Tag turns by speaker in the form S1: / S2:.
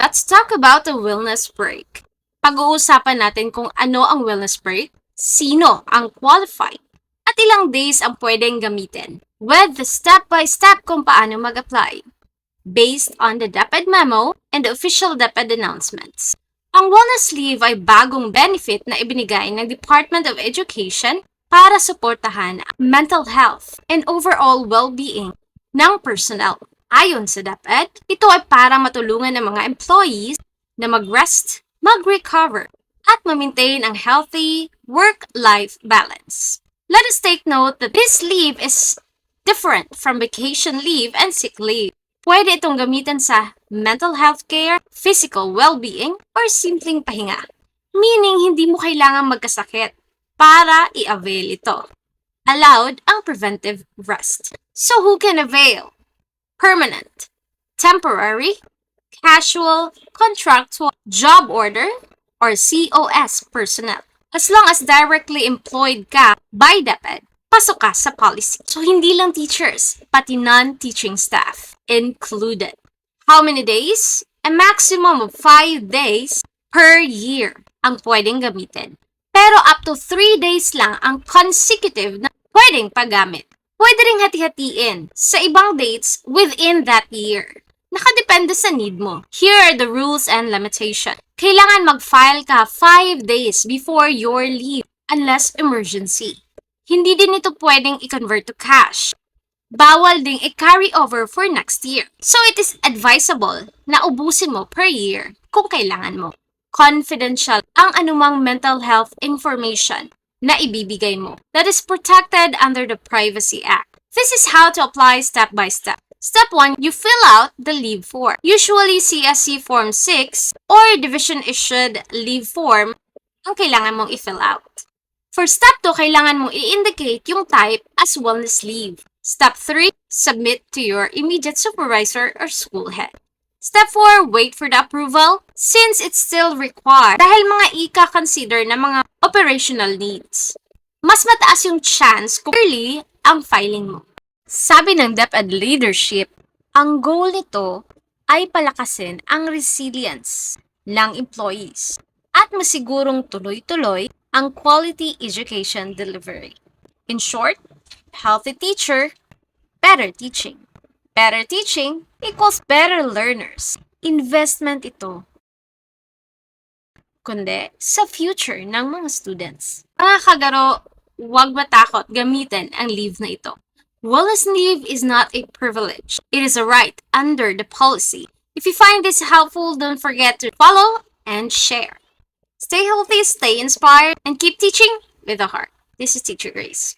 S1: Let's talk about the wellness break. Pag-uusapan natin kung ano ang wellness break, sino ang qualified, at ilang days ang pwedeng gamitin, with the step-by-step kung paano mag-apply, based on the DepEd memo and the official DepEd announcements. Ang wellness leave ay bagong benefit na ibinigay ng Department of Education para suportahan ang mental health and overall well-being ng personnel. Ayon sa DepEd, ito ay para matulungan ng mga employees na mag-rest, mag-recover, at ma-maintain ang healthy work-life balance. Let us take note that this leave is different from vacation leave and sick leave. Pwede itong gamitin sa mental health care, physical well-being, or simpleng pahinga. Meaning, hindi mo kailangang magkasakit para i-avail ito. Allowed ang preventive rest. So who can avail? Permanent, temporary, casual, contractual, job order, or COS personnel. As long as directly employed ka by DepEd, pasok ka sa policy. So, hindi lang teachers, pati non-teaching staff included. How many days? A maximum of 5 days per year ang pwedeng gamitin. Pero up to 3 days lang ang consecutive na pwedeng paggamit. Pwede ring hati-hatiin sa ibang dates within that year. Nakadepende sa need mo. Here are the rules and limitations. Kailangan mag-file ka 5 days before your leave unless emergency. Hindi din ito pwedeng i-convert to cash. Bawal ding i-carry over for next year. So it is advisable na ubusin mo per year kung kailangan mo. Confidential ang anumang mental health information na ibibigay mo that is protected under the Privacy Act. This is how to apply step by step. Step 1, you fill out the leave form. Usually CSC Form 6 or Division-issued leave form ang kailangan mong i-fill out. For Step 2, kailangan mong i-indicate yung type as wellness leave. Step 3, submit to your immediate supervisor or school head. Step 4, wait for the approval since it's still required dahil mga ika-consider na mga operational needs. Mas mataas yung chance kung early ang filing mo. Sabi ng DepEd leadership, ang goal nito ay palakasin ang resilience ng employees at masigurong tuloy-tuloy ang quality education delivery. In short, healthy teacher, better teaching. Better teaching equals better learners. Investment ito, kundi sa future ng mga students. Mga kagaro, huwag matakot gamitin ang leave na ito. Wellness leave is not a privilege. It is a right under the policy. If you find this helpful, don't forget to follow and share. Stay healthy, stay inspired, and keep teaching with a heart. This is Teacher Grace.